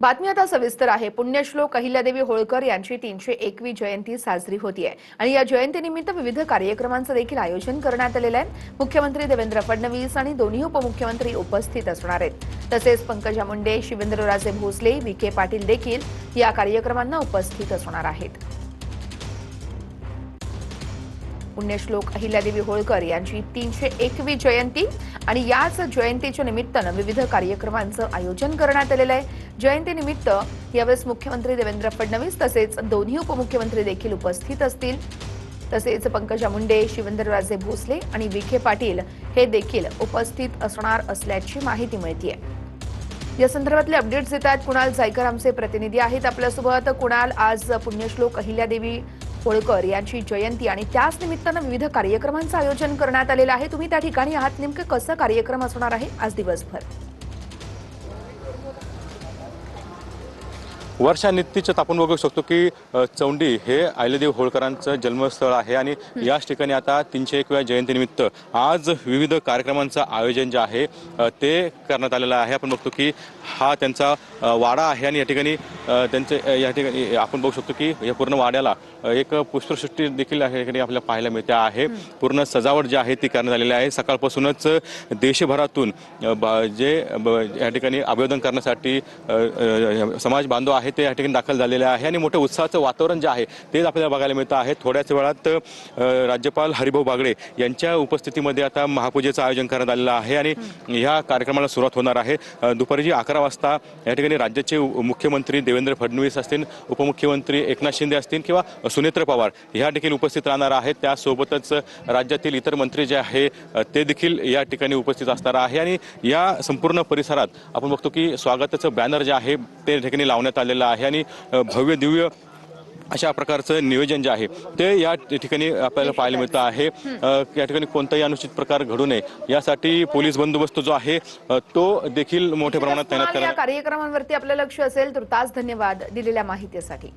बातमी आता सविस्तर आहे। पुण्यश्लोक अहिल्यादेवी होळकर यांची 301वी जयंती साजरी होतीये आणि या जयंतीनिमित्त विविध कार्यक्रमांचं देखील आयोजन करण्यात आलेलं आहे। मुख्यमंत्री देवेंद्र फडणवीस आणि दोन्ही उपमुख्यमंत्री उपस्थित असणार आहेत। तसेच पंकजा मुंडे, शिवेंद्रराजे भोसले, विखे पाटील देखील या कार्यक्रमांना उपस्थित असणार आहेत। पुण्यश्लोक अहिल्यादेवी होळकर यांची 301वी जयंती आणि याच जयंतीच्या निमित्तानं विविध कार्यक्रमांचं आयोजन करण्यात आलेलं आहे। जयंतीनिमित्त यावेळेस मुख्यमंत्री देवेंद्र फडणवीस तसेच दोन्ही उपमुख्यमंत्री देखील उपस्थित असतील। तसेच पंकजा मुंडे, शिवेंद्रराजे भोसले आणि विखे पाटील हे देखील उपस्थित असणार असल्याची माहिती मिळतेय। या संदर्भातले अपडेट्स देत आहेत कुणाल जायकर, आमचे प्रतिनिधी आहेत आपल्यासोबत। कुणाल, आज पुण्यश्लोक अहिल्यादेवी होळकर यांची जयंती आणि त्याच निमित्तानं विविध कार्यक्रमांचं आयोजन करण्यात आलेलं आहे। तुम्ही त्या ठिकाणी आहात, नेमकं कसं कार्यक्रम असणार आहे आज दिवसभर? वर्षा नित्तीच आपण बघू शकतो की चौंडी हे अहिल्यादेवी होळकरांचं जन्मस्थळ आहे आणि याच ठिकाणी आता 301व्या जयंतीनिमित्त आज विविध कार्यक्रमांचं आयोजन जे आहे ते करण्यात आलेलं आहे। आपण बघतो की हा त्यांचा वाडा आहे आणि या ठिकाणी या ठिकाणी आपण बघू शकतो की या पूर्ण वाड्याला एक पुष्पसृष्टी देखील या ठिकाणी आपल्याला पाहायला मिळते आहे। पूर्ण सजावट जी आहे ती करण्यात आलेली आहे। सकाळपासूनच देशभरातून जे या ठिकाणी अभिवादन करण्यासाठी समाज बांधव आहे ते या ठिकाणी दाखल झालेले आहे आणि मोठं उत्साहाचं वातावरण जे आहे ते आपल्याला बघायला मिळतं आहे। थोड्याच वेळात राज्यपाल हरिभाऊ बागडे यांच्या उपस्थितीमध्ये आता महापूजेचं आयोजन करण्यात आलेलं आहे आणि ह्या कार्यक्रमाला सुरुवात होणार आहे। दुपारी 11 वाजता या ठिकाणी राज्याचे मुख्यमंत्री देवेंद्र फडणवीस असतील, उपमुख्यमंत्री एकनाथ शिंदे असतील किंवा सुनेत्र पवार ह्या देखील उपस्थित राहणार आहेत। त्यासोबतच राज्यातील इतर मंत्री जे आहे ते देखील या ठिकाणी उपस्थित असणार आहे आणि या संपूर्ण परिसरात आपण बघतो की स्वागताचं बॅनर जे आहे ते ठिकाणी लावण्यात आलेलं आहे आणि भव्य दिव्य अशा प्रकारचं नियोजन जे आहे ते या ठिकाणी आपल्याला पाहायला मिळतं आहे। या ठिकाणी कोणताही अनुचित प्रकार घडू नये यासाठी पोलीस बंदोबस्त जो आहे तो देखील मोठ्या प्रमाणात तैनात करण्यात या कार्यक्रमांवरती आपलं लक्ष असेल। तुर्तास धन्यवाद दिलेल्या माहितीसाठी।